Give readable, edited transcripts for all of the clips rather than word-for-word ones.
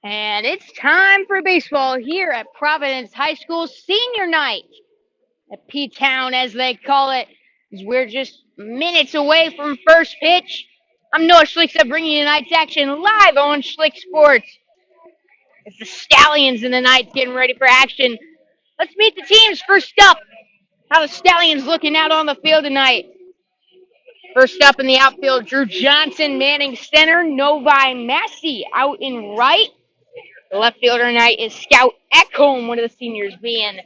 And it's time for baseball here at Providence High School Senior Night at P-Town, as they call it. We're just minutes away from first pitch. I'm Noah Schlicksa bringing you tonight's action live on Schlick Sports. It's the Stallions in the night getting ready for action. Let's meet the teams. First up, how the Stallions looking out on the field tonight. First up in the outfield, Drew Johnson manning center, Novi Massey out in right. The left fielder tonight is Scout Ekholm, one of the seniors being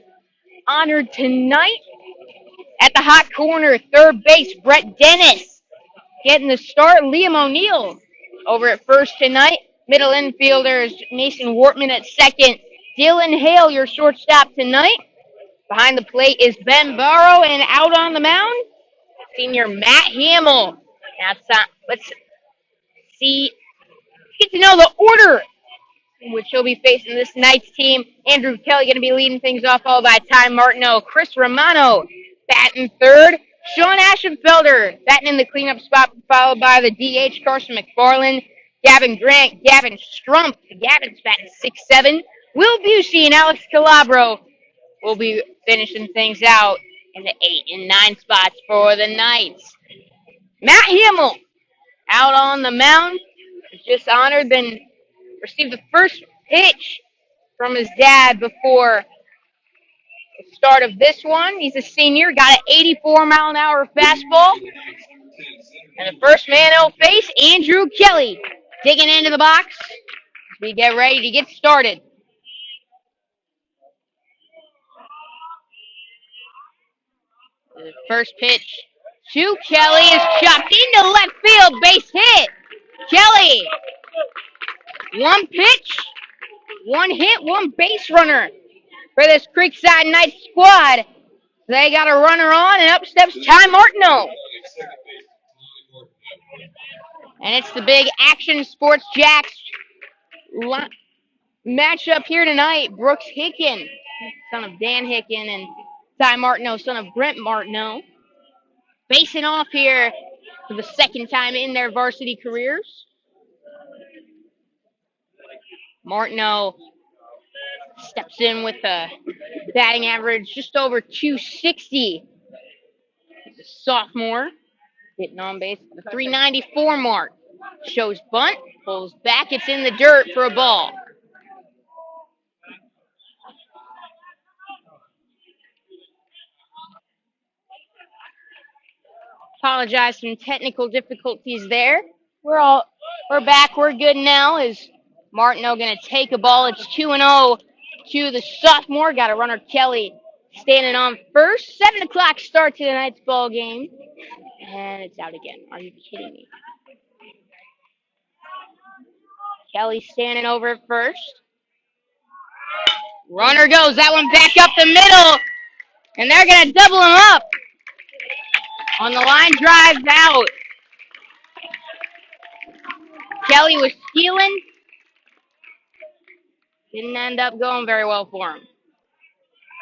honored tonight. At the hot corner, third base, Brett Dennis getting the start. Liam O'Neill over at first tonight. Middle infielders, Mason Wortman at second. Dylan Hale, your shortstop tonight. Behind the plate is Ben Barrow, and out on the mound, senior Matt Hamill. Let's see, get to know the order in which he'll be facing this night's team. Andrew Kelly going to be leading things off, followed by Ty Martineau. Chris Romano batting third. Sean Aschenfelder batting in the cleanup spot, followed by the DH, Carson McFarland. Gavin Grant, Gavin Strump. Gavin's batting 6-7. Will Busey and Alex Calabro will be finishing things out in the 8 and 9 spots for the Knights. Matt Hamill out on the mound. Just honored, then received the first pitch from his dad before the start of this one. He's a senior, got an 84-mile-an-hour fastball. And the first man he'll face, Andrew Kelly, digging into the box as we get ready to get started. The first pitch to Kelly is chopped into left field, base hit. Kelly, one pitch, one hit, one base runner for this Creekside Knights squad. They got a runner on, and up steps Ty Martineau. And it's the big Action Sports Jacks matchup here tonight. Brooks Hicken, son of Dan Hicken, and Ty Martineau, son of Brent Martineau, facing off here for the second time in their varsity careers. Martineau steps in with a batting average just over 260. He's a sophomore, hitting on base at the 394 mark. Shows bunt, pulls back, it's in the dirt for a ball. Apologize for some technical difficulties there. We're back. We're good now. Is Martineau going to take a ball? It's 2-0 to the sophomore. Got a runner, Kelly, standing on first. 7 o'clock start to tonight's ball game. And it's out again. Are you kidding me? Kelly standing over at first. Runner goes. That one back up the middle. And they're going to double him up. On the line, drives out. Kelly was stealing. Didn't end up going very well for him.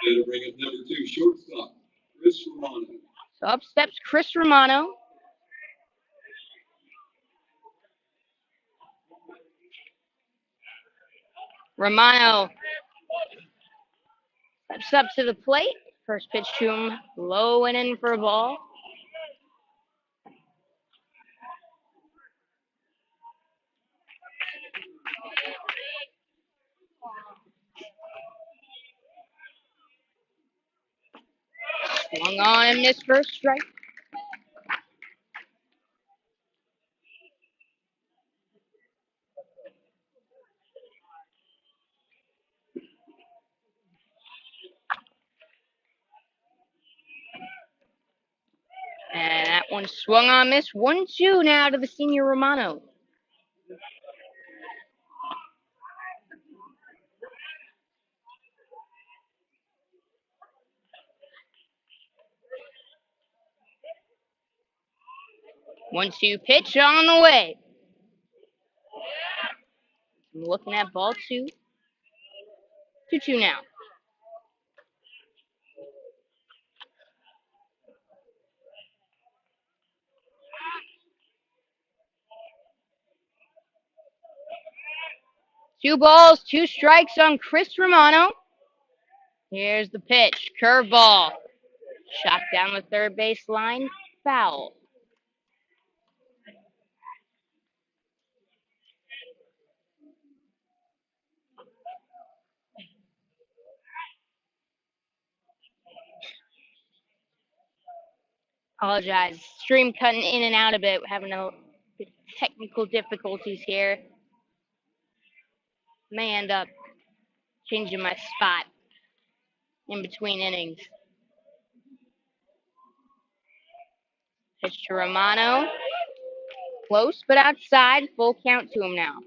To bring up number 2, shortstop, Chris Romano. So up steps Chris Romano. Romano steps up to the plate. First pitch to him, low and in for a ball. Swung on and missed for a strike. And that one swung on, missed. 1-2 now to the senior Romano. One-two pitch on the way. I'm looking at ball 2. 2-2 now. 2 balls, 2 strikes on Chris Romano. Here's the pitch. Curveball. Shot down the third base line. Foul. Apologize. Stream cutting in and out a bit. We're having a technical difficulties here. May end up changing my spot in between innings. Pitch to Romano. Close, but outside. Full count to him now.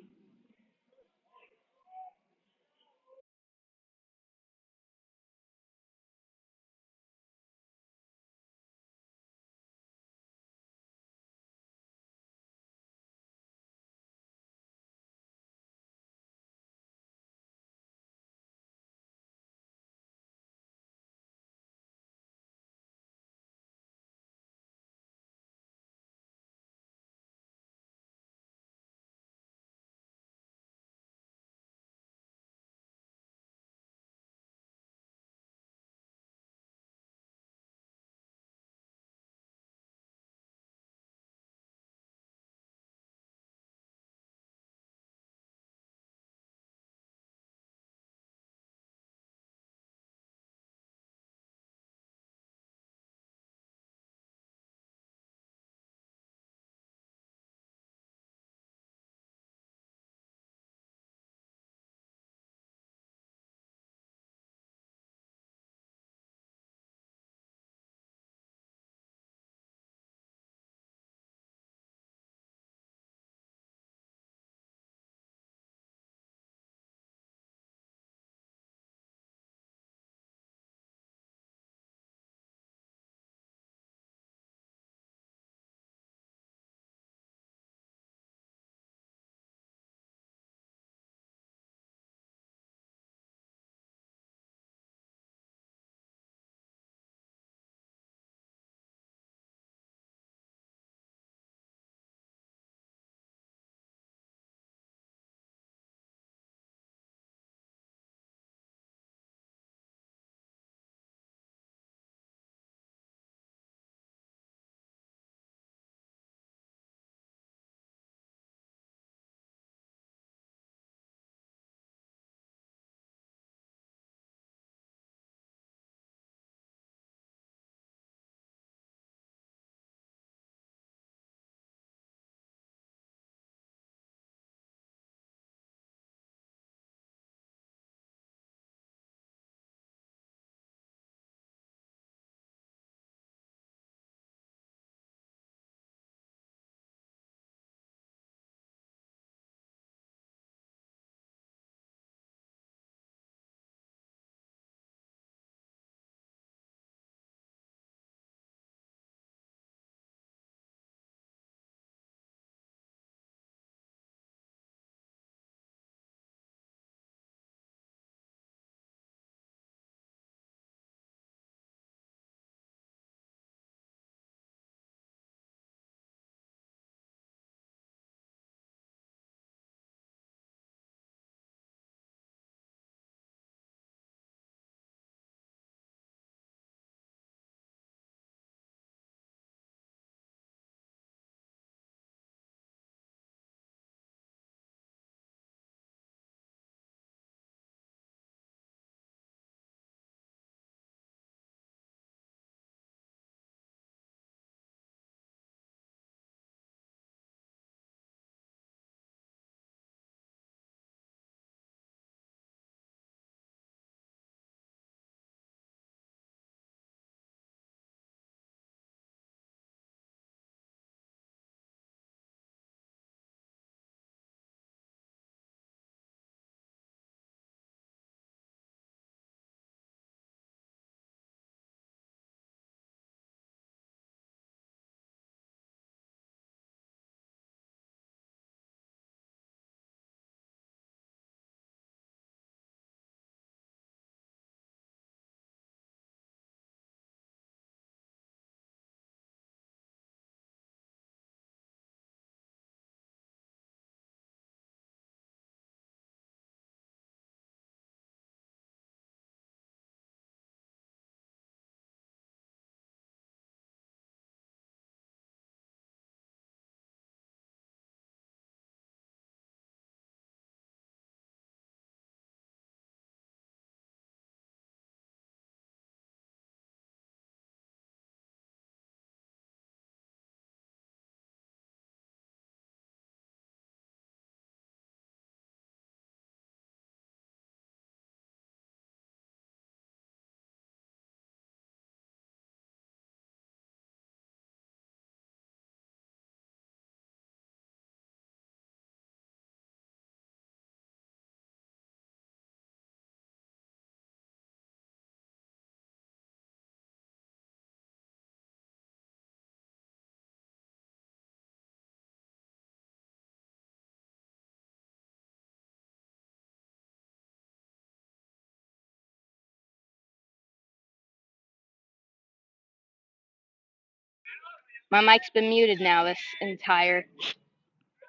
My mic's been muted now this entire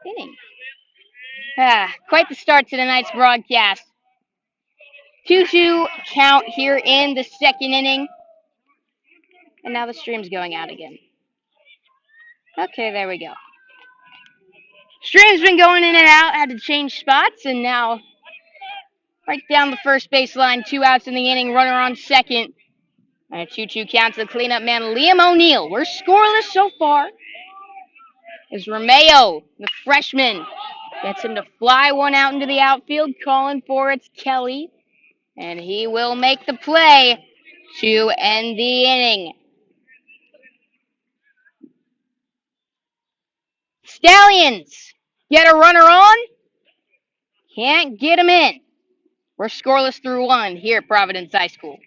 inning. Quite the start to tonight's broadcast. 2-2 count here in the second inning. And now the stream's going out again. Okay, there we go. Stream's been going in and out, had to change spots, and now right down the first baseline, 2 outs in the inning, runner on second. And a 2-2 count to the cleanup man, Liam O'Neill. We're scoreless so far. As Romeo, the freshman, gets him to fly one out into the outfield, calling for it's Kelly. And he will make the play to end the inning. Stallions get a runner on. Can't get him in. We're scoreless through one here at Providence High School.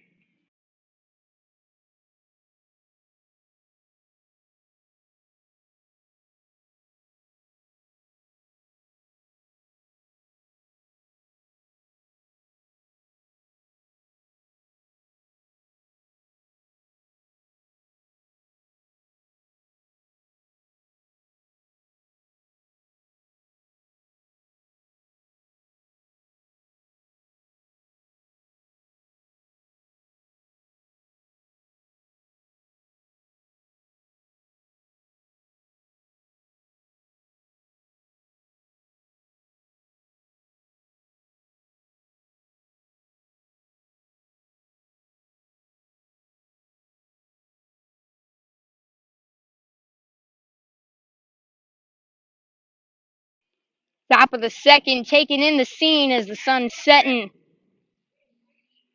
Top of the second, taking in the scene as the sun's setting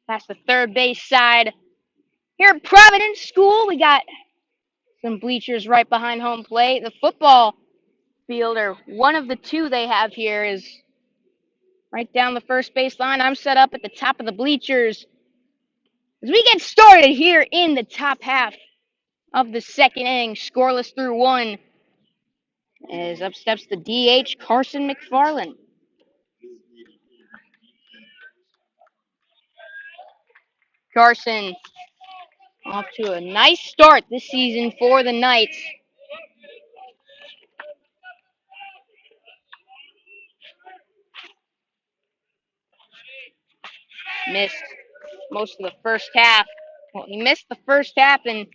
past the third base side. Here at Providence School, we got some bleachers right behind home plate. The football field, or one of the two they have here, is right down the first base line. I'm set up at the top of the bleachers as we get started here in the top half of the second inning, scoreless through one. As up steps the DH, Carson McFarland. Carson off to a nice start this season for the Knights. Missed most of the first half. Well, he missed the first half in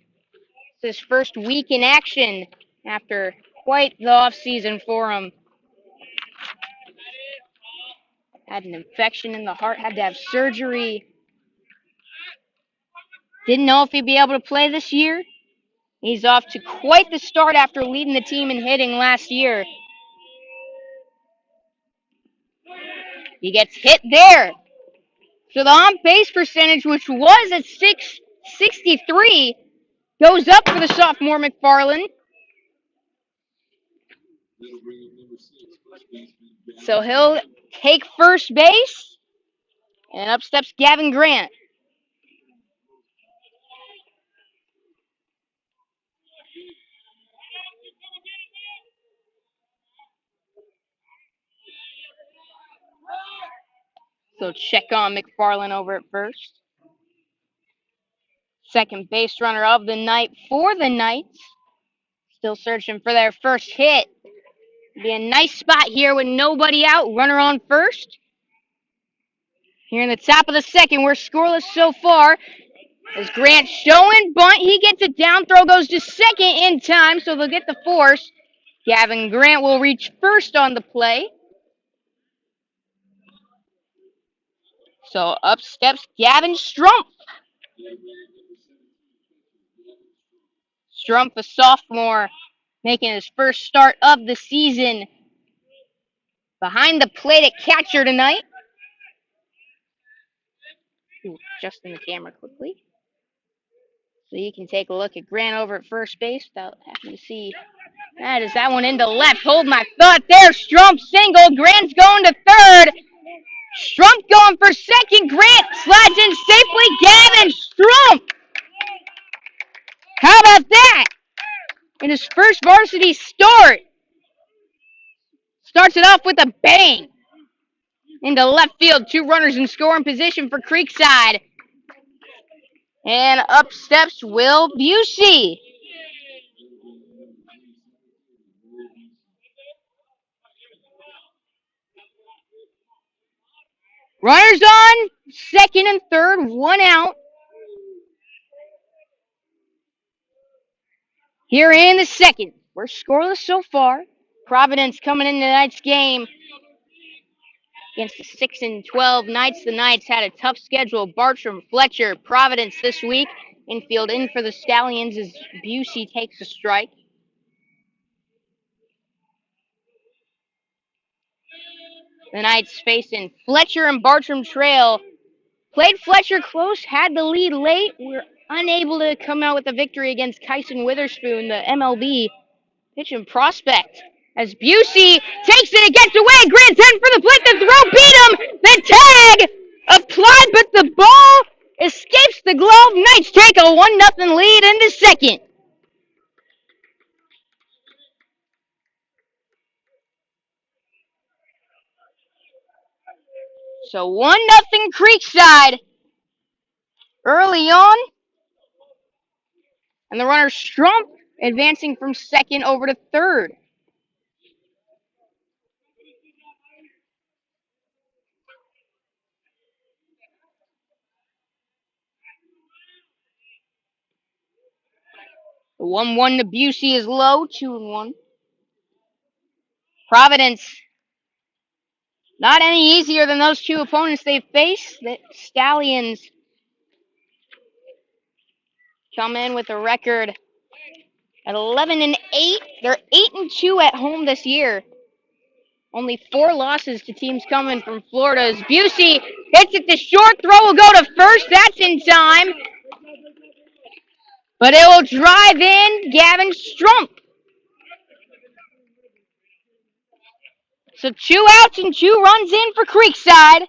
his first week in action after quite the offseason for him. Had an infection in the heart, had to have surgery. Didn't know if he'd be able to play this year. He's off to quite the start after leading the team in hitting last year. He gets hit there. So the on-base percentage, which was at 663, goes up for the sophomore McFarland. So he'll take first base, and up steps Gavin Grant. So check on McFarland over at first. Second base runner of the night for the Knights. Still searching for their first hit. Be a nice spot here with nobody out. Runner on first. Here in the top of the second, we're scoreless so far. As Grant showing bunt, he gets it down. Throw goes to second in time, so they'll get the force. Gavin Grant will reach first on the play. So up steps Gavin Strumpf. Strumpf, a sophomore, making his first start of the season. Behind the plate at catcher tonight. Adjusting the camera quickly, so you can take a look at Grant over at first base without having to see. That is that one into left. Hold my thought there. Strumpf single. Grant's going to third. Strumpf going for second. Grant slides in safely. Gavin Strumpf. How about that? In his first varsity start. Starts it off with a bang. Into left field. 2 runners in scoring position for Creekside. And up steps Will Busey. Runners on second and third, one out. Here in the second. We're scoreless so far. Providence coming into tonight's game against the 6-12 Knights. The Knights had a tough schedule. Bartram, Fletcher, Providence this week. Infield in for the Stallions as Busey takes a strike. The Knights facing Fletcher and Bartram Trail. Played Fletcher close, had the lead late. We're unable to come out with a victory against Kyson Witherspoon, the MLB pitching prospect. As Busey takes it, it gets away. Grant's heading for the plate. The throw beat him. The tag applied, but the ball escapes the glove. Knights take a 1-0 lead into second. So 1-0 Creekside early on. And the runner Strump advancing from second over to third. The 1-1 to Busey is low, 2-1. Providence, not any easier than those two opponents they've faced. The Stallions come in with a record at 11-8. They're 8-2 at home this year. Only 4 losses to teams coming from Florida. As Busey hits it to short, throw will go to first. That's in time. But it will drive in Gavin Strump. So 2 outs and 2 runs in for Creekside.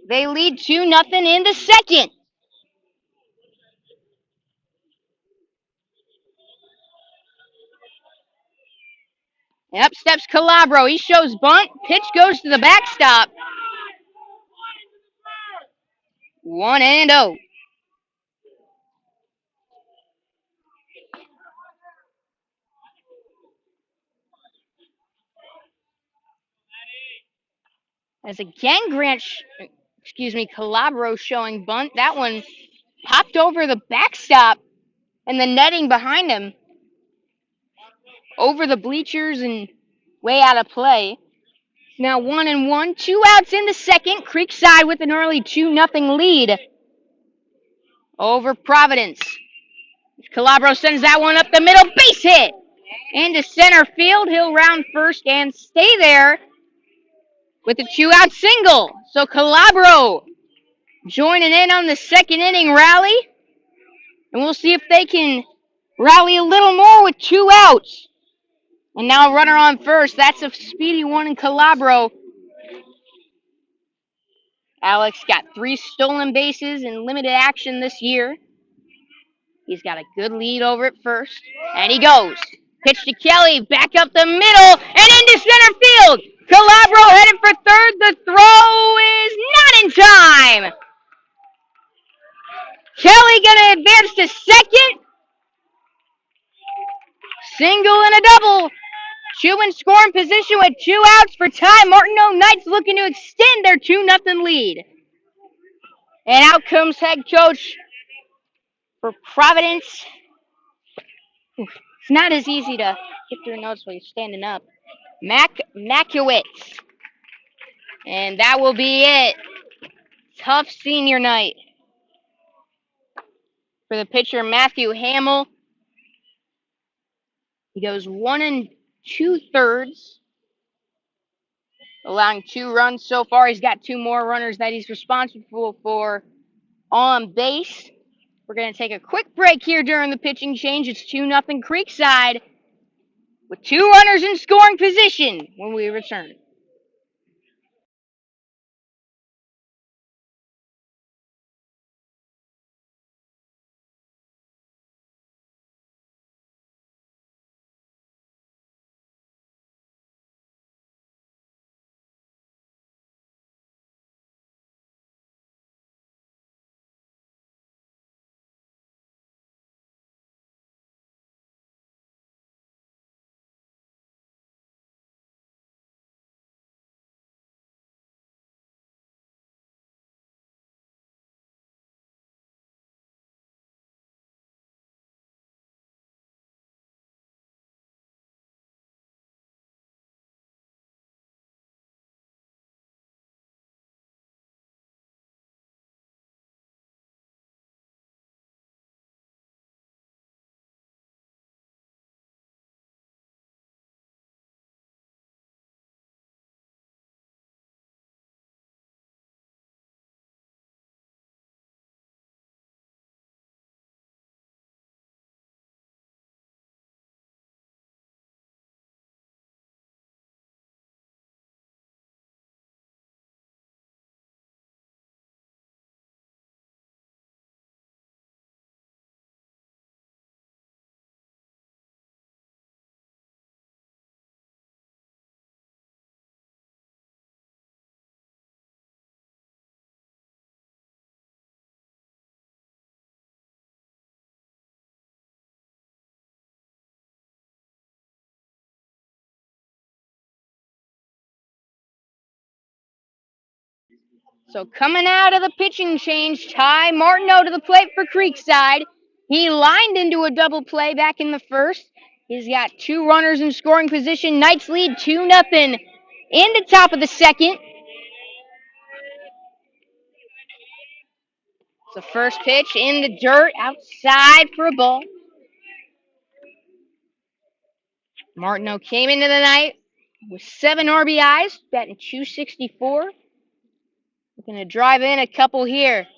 They lead 2-0 in the second. And up steps Calabro. He shows bunt. Pitch goes to the backstop. 1-0. As again, Calabro showing bunt. That one popped over the backstop and the netting behind him. Over the bleachers and way out of play. Now 1-1. 2 outs in the second. Creekside with an early 2-0 lead over Providence. Calabro sends that one up the middle. Base hit. Into center field. He'll round first and stay there with a 2-out single. So Calabro joining in on the second inning rally. And we'll see if they can rally a little more with 2 outs. And now runner on first. That's a speedy one in Calabro. Alex got 3 stolen bases in limited action this year. He's got a good lead over at first. And he goes. Pitch to Kelly. Back up the middle. And into center field. Calabro headed for third. The throw is not in time. Kelly going to advance to second. Single and a double. Two in scoring position with 2 outs for Ty Martineau. Knights looking to extend their 2-0 lead. And out comes head coach for Providence. It's not as easy to get through notes while you're standing up. Makiewicz. And that will be it. Tough senior night for the pitcher, Matthew Hamill. He goes 1 2/3, allowing 2 runs so far. He's got 2 more runners that he's responsible for on base. We're going to take a quick break here during the pitching change. It's 2-0 Creekside with 2 runners in scoring position when we return. So coming out of the pitching change, Ty Martineau to the plate for Creekside. He lined into a double play back in the first. He's got two runners in scoring position. Knights lead 2-0 in the top of the second. The first pitch in the dirt outside for a ball. Martineau came into the night with 7 RBIs, batting .264. Looking to drive in a couple here.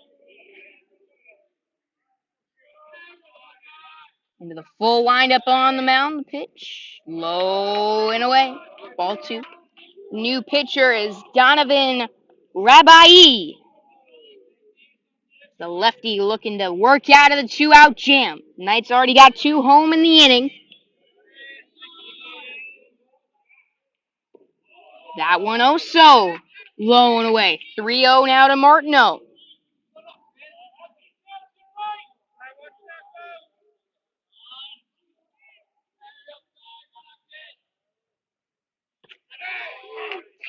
Into the full windup on the mound. The pitch low and away. Ball 2. New pitcher is Donovan Rabai. The lefty looking to work out of the 2-out jam. Knights already got 2 home in the inning. That one also low and away. 3-0 now to Martineau.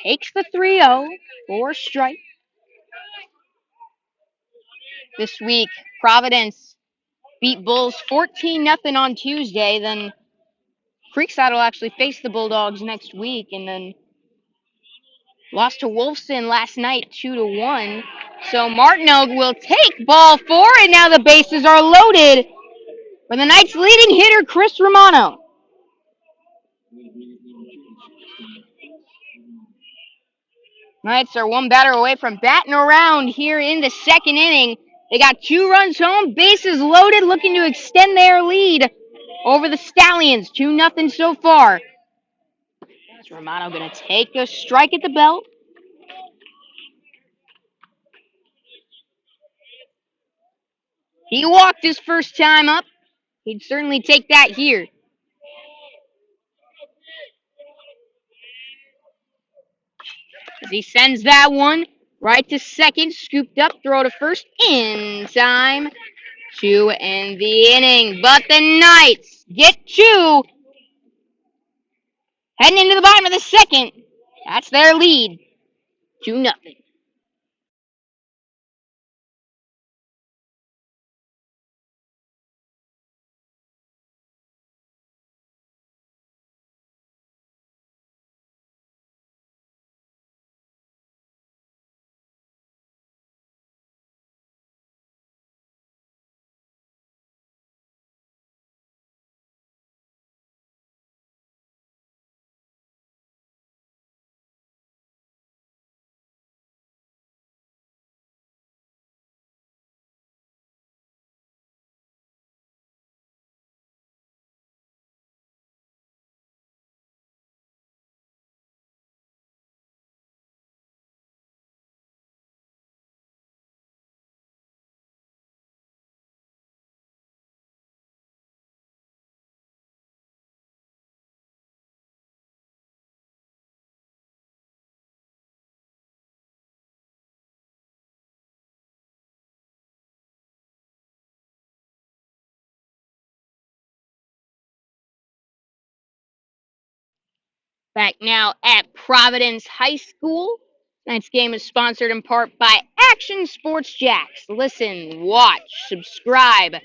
Takes the 3-0 for a strike. This week, Providence beat Bulls 14-0 on Tuesday. Then Creekside will actually face the Bulldogs next week, and then lost to Wolfson last night 2-1. So Martineau will take ball 4, and now the bases are loaded for the Knights' leading hitter, Chris Romano. Knights are one batter away from batting around here in the second inning. They got 2 runs home, bases loaded, looking to extend their lead over the Stallions. 2-0 so far. Is Romano going to take a strike at the belt? He walked his first time up. He'd certainly take that here. As he sends that one right to second, scooped up, throw to first, in time to end the inning. But the Knights get 2. Heading into the bottom of the second. That's their lead. 2-0. Back now at Providence High School. Tonight's game is sponsored in part by Action Sports Jacks. Listen, watch, subscribe.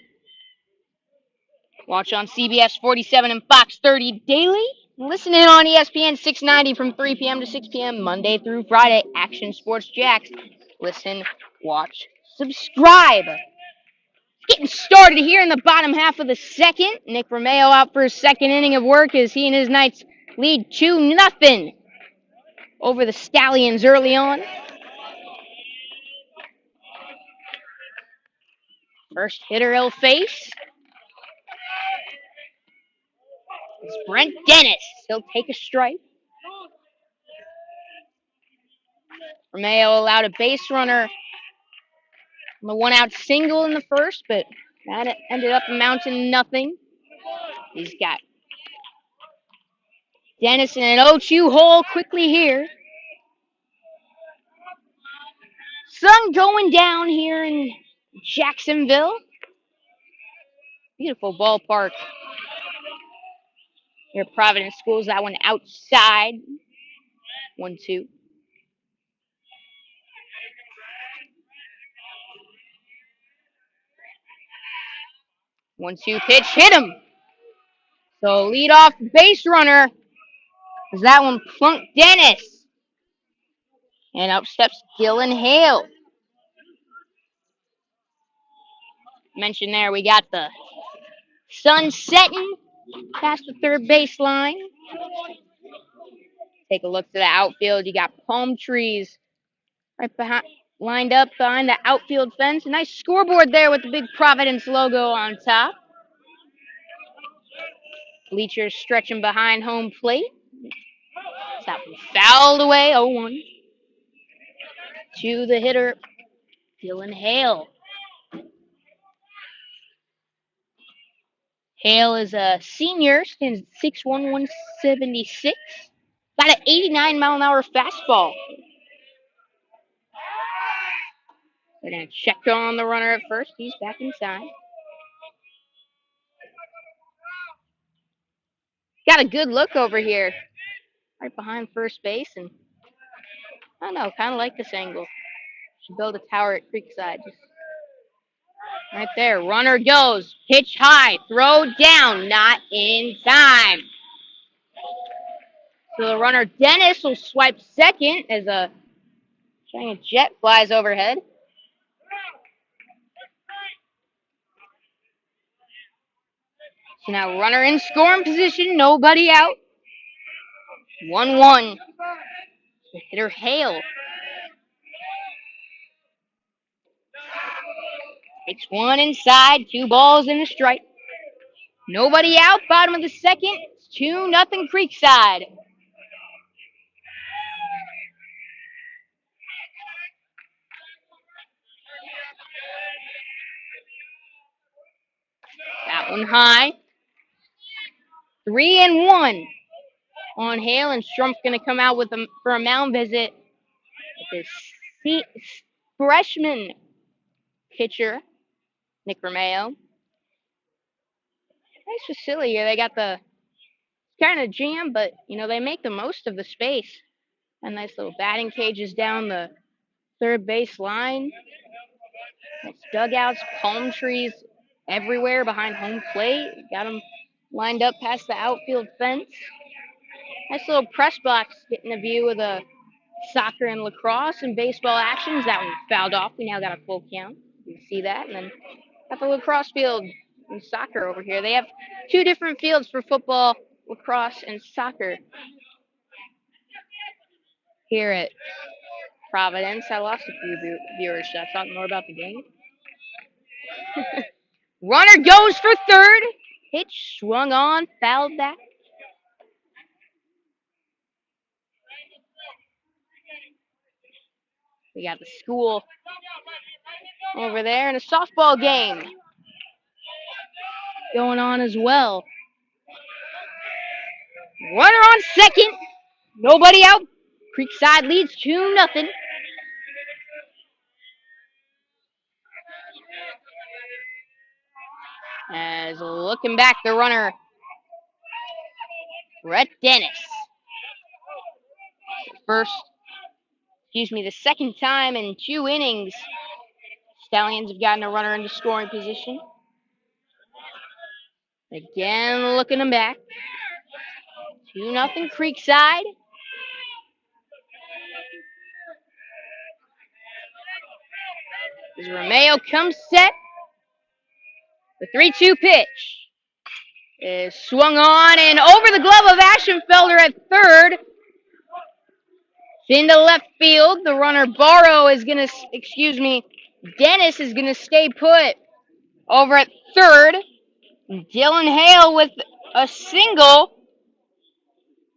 Watch on CBS 47 and Fox 30 daily. Listen in on ESPN 690 from 3 p.m. to 6 p.m. Monday through Friday. Action Sports Jacks. Listen, watch, subscribe. Getting started here in the bottom half of the second. Nick Romeo out for his second inning of work as he and his Knights lead 2-0 over the Stallions early on. First hitter he'll face is Brent Dennis. He'll take a strike. Romeo allowed a base runner on the 1-out single in the first, but that ended up amounting to nothing. He's got Dennis in an 0-2 hole quickly here. Sun going down here in Jacksonville. Beautiful ballpark here at Providence Schools. That one outside. 1-2. 1-2 pitch hit him. So leadoff base runner, as that one plunked Dennis. And up steps Dylan Hale. Mentioned there, we got the sun setting past the third baseline. Take a look to the outfield. You got palm trees right behind, lined up behind the outfield fence. A nice scoreboard there with the big Providence logo on top. Bleachers stretching behind home plate. That one fouled away, 0-1. To the hitter, Dylan Hale. Hale is a senior, stands at 6'1", 176. Got an 89-mile-an-hour fastball. They're going to check on the runner at first. He's back inside. Got a good look over here, right behind first base, and I don't know, kind of like this angle. Should build a tower at Creekside. Just right there. Runner goes. Pitch high. Throw down. Not in time. So the runner Dennis will swipe second as a giant jet flies overhead. So now runner in scoring position. Nobody out. 1-1. The hitter Hale. Takes one inside. 2 balls and a strike. Nobody out. Bottom of the second. It's 2-0 Creekside. That one high. 3-1 on Hale, and Strump's going to come out for a mound visit with his freshman pitcher, Nick Romeo. Nice facility here. They got the kind of jam, but they make the most of the space. And nice little batting cages down the third base line. Nice dugouts, palm trees everywhere behind home plate. Got them lined up past the outfield fence. Nice little press box, getting a view of the soccer and lacrosse and baseball actions. That one fouled off. We now got a full count. You can see that. And then got the lacrosse field and soccer over here. They have 2 different fields for football, lacrosse, and soccer here at Providence. I lost a few viewers. Should I talk more about the game? Runner goes for third. Pitch swung on, fouled back. We got the school over there and a softball game going on as well. Runner on second. Nobody out. Creekside leads 2-0. As looking back, the runner, Brett Dennis. The second time in 2 innings, Stallions have gotten a runner into scoring position. Again, looking them back. 2-0 Creekside. As Romeo comes set. The 3-2 pitch is swung on and over the glove of Ashenfelder at third. Into left field. The runner Dennis is going to stay put over at third. Dylan Hale with a single.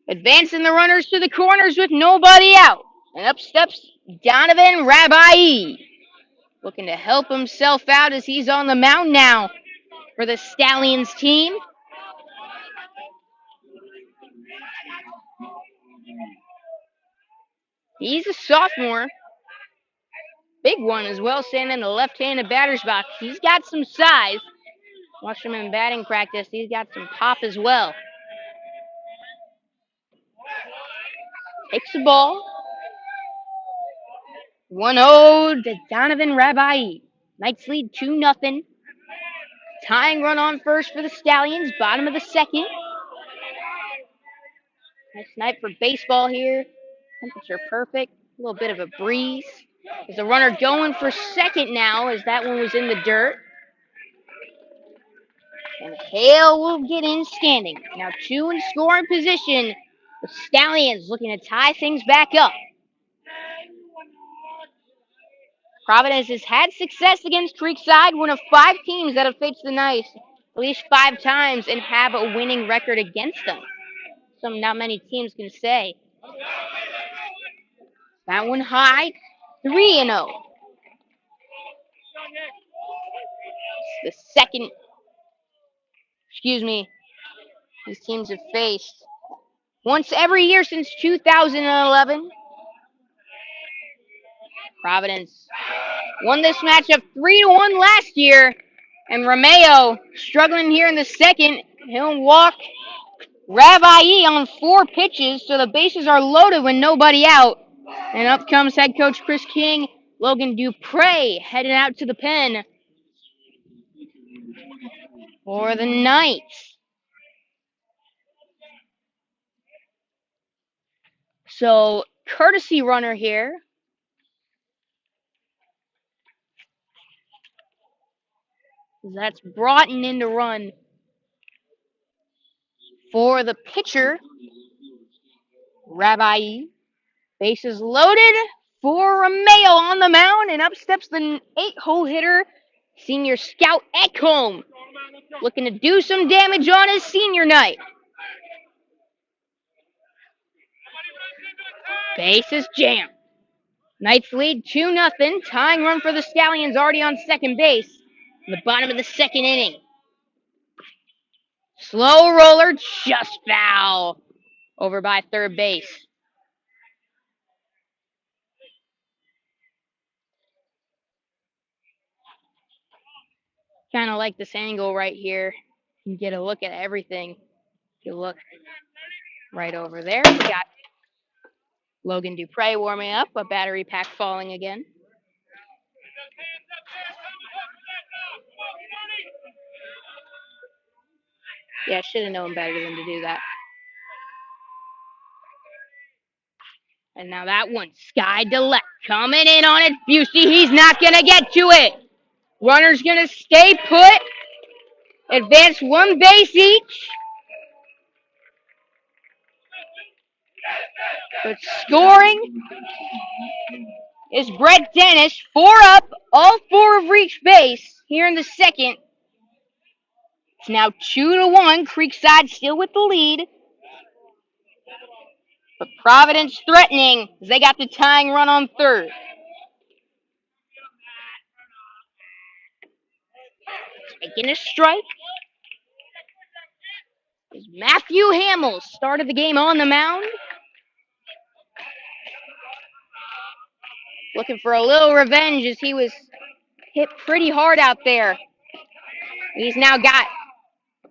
Advancing the runners to the corners with nobody out. And up steps Donovan Rabai. Looking to help himself out as he's on the mound now for the Stallions team. He's a sophomore. Big one as well, standing in the left-handed batter's box. He's got some size. Watch him in batting practice. He's got some pop as well. Takes the ball. 1-0 to Donovan Rabai. Knights lead 2-0. Tying run on first for the Stallions, bottom of the second. Nice night for baseball here. Temperature perfect. A little bit of a breeze. There's a runner going for second now as that one was in the dirt. And Hale will get in standing. Now 2 in scoring position. The Stallions looking to tie things back up. Providence has had success against Creekside, one of 5 teams that have faced the Knights at least 5 times and have a winning record against them. Something not many teams can say. That one high, 3-0. The second, these teams have faced once every year since 2011. Providence won this matchup 3-1 last year, and Romeo struggling here in the second. He'll walk Ravai on 4 pitches, so the bases are loaded with nobody out. And up comes head coach Chris King. Logan Dupre headed out to the pen for the Knights. So, courtesy runner here. That's Broughton in to run for the pitcher, Rabbi. Bases loaded for Romeo on the mound, and up steps the 8-hole hitter, senior Scout Ekholm, looking to do some damage on his senior night. Bases jammed. Knights lead 2-0. Tying run for the Stallions already on second base in the bottom of the second inning. Slow roller, just foul over by third base. Kind of like this angle right here. You can get a look at everything. If you look right over there, we got Logan Dupre warming up, a battery pack falling again. Yeah, should have known better than to do that. And now that one, Sky to left, coming in on it. Busey, he's not going to get to it. Runner's going to stay put. Advance 1 base each. But scoring is Brett Dennis. 4 up. All 4 have reached base here in the second. It's now 2-1. Creekside still with the lead. But Providence threatening as they got the tying run on third. Taking a strike is Matthew Hamill. Started the game on the mound. Looking for a little revenge as he was hit pretty hard out there. He's now got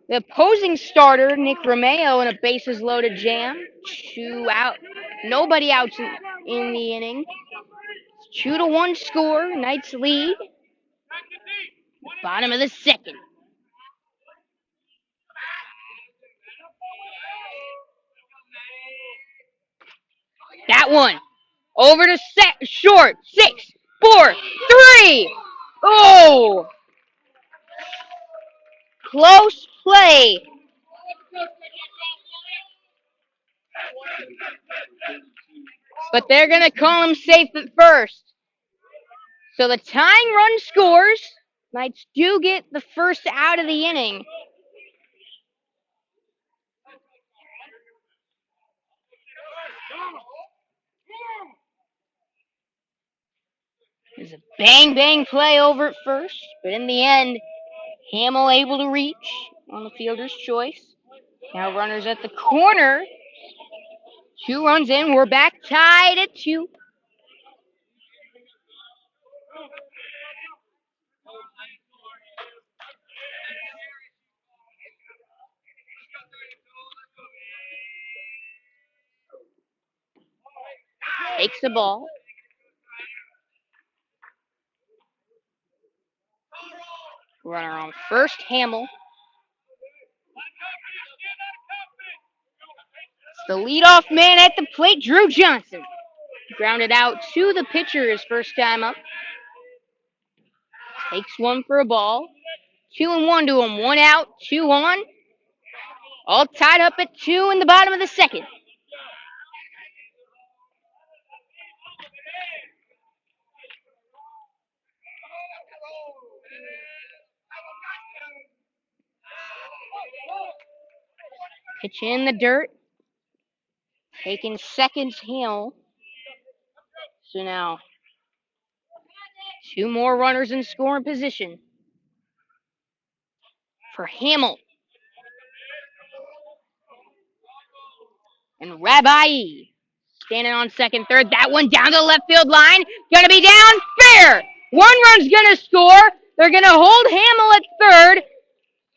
the opposing starter, Nick Romeo, in a bases loaded jam. 2 out. Nobody out in the inning. 2-1 score. Knights lead. Bottom of the second. That one. Over to short. 6, 4, 3. Oh! Close play. But they're going to call him safe at first. So the tying run scores. Knights do get the first out of the inning. There's a bang play over at first, but in the end, Hamill able to reach on the fielder's choice. Now runners at the corner. 2 runs in. We're back tied at 2. Takes the ball. Runner on first, Hamill. It's the leadoff man at the plate, Drew Johnson. Grounded out to the pitcher his first time up. Takes one for a ball. 2-1 to him. 1 out, 2 on. All tied up at 2 in the bottom of the second. Pitch in the dirt. Taking seconds, Hamill. So now, 2 more runners in scoring position. For Hamill. And Rabbi standing on second, third. That one down the left field line. Gonna be down. Fair. One run's gonna score. They're gonna hold Hamill at third.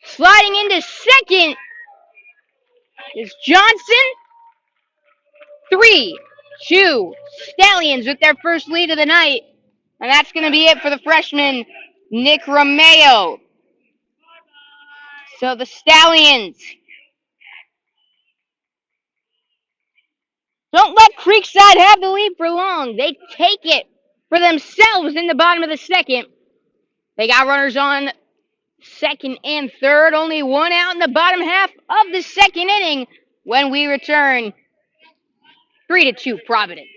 Sliding into second is Johnson. 3-2. Stallions with their first lead of the night. And that's gonna be it for the freshman, Nick Romeo. So the Stallions don't let Creekside have the lead for long. They take it for themselves in the bottom of the second. They got runners on second and third. Only 1 out in the bottom half of the second inning when we return. 3-2 Providence.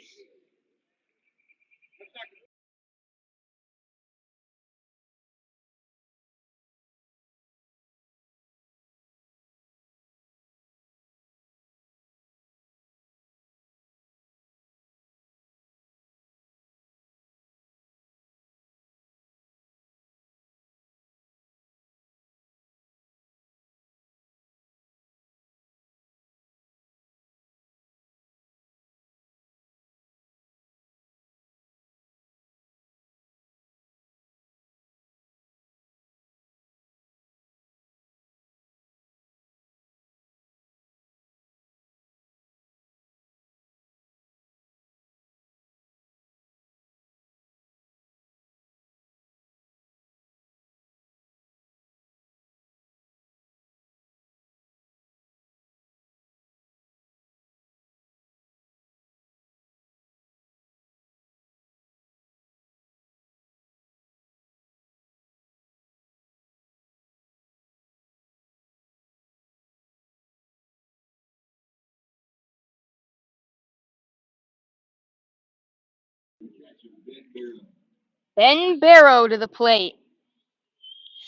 Ben Barrow to the plate.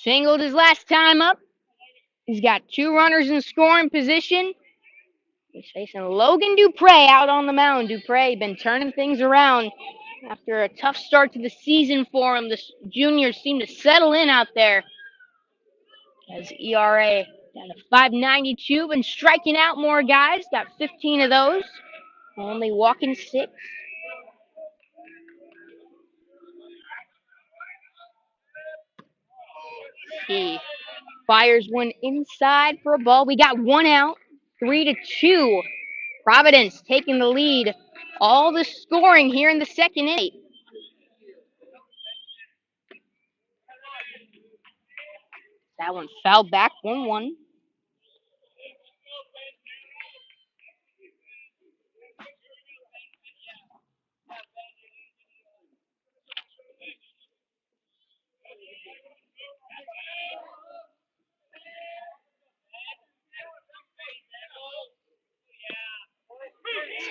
Singled his last time up. He's got 2 runners in scoring position. He's facing Logan Dupre out on the mound. Dupre been turning things around after a tough start to the season for him. The juniors seem to settle in out there. As ERA down to 5.92, been striking out more guys. Got 15 of those. Only walking 6. He fires one inside for a ball. We got 1 out. 3-2. Providence taking the lead. All the scoring here in the second inning. That one fouled back. 1-1.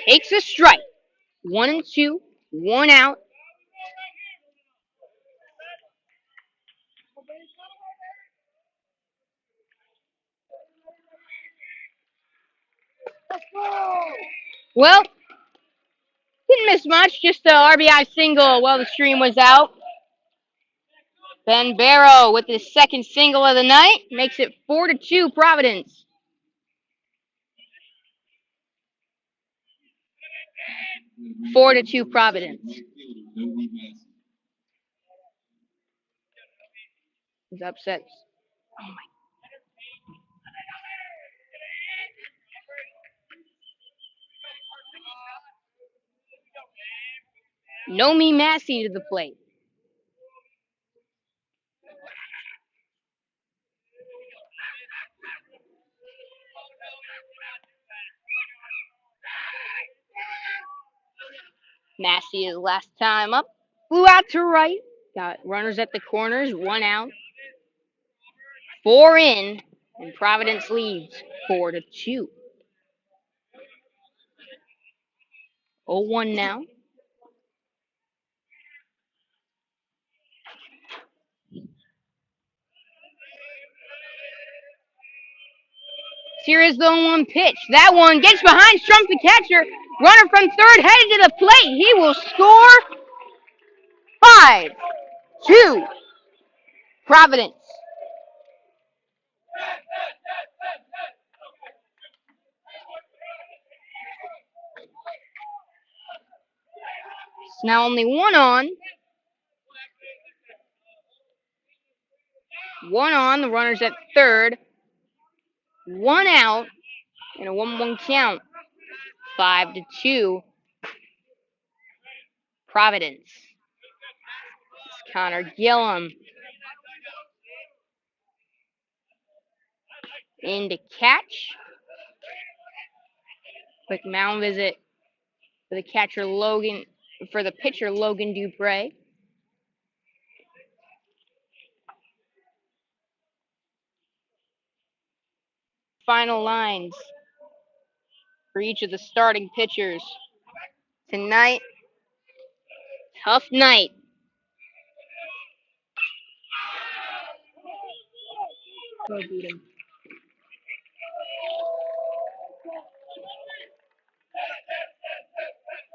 Takes a strike. 1-2. 1 out. Well, didn't miss much. Just a RBI single while the stream was out. Ben Barrow with his second single of the night makes it 4-2 Providence. Four to two Providence. He's upset. Oh my. Nomi Massey to the plate. Massey is last time up. Flew out to right. Got runners at the corners, 1 out. 4 in, and Providence leads 4-2. 0-1 now. Here is the 1 pitch. That one gets behind, strumps the catcher. Runner from third headed to the plate. He will score. 5-2. Providence. It's now only 1 on. 1 on. The runner's at third. 1 out. And a 1-1 count. 5-2. Providence. It's Connor Gillum in to catch. Quick mound visit for the pitcher Logan Dupre. Final lines for each of the starting pitchers tonight. Tough night. Go beat 'em.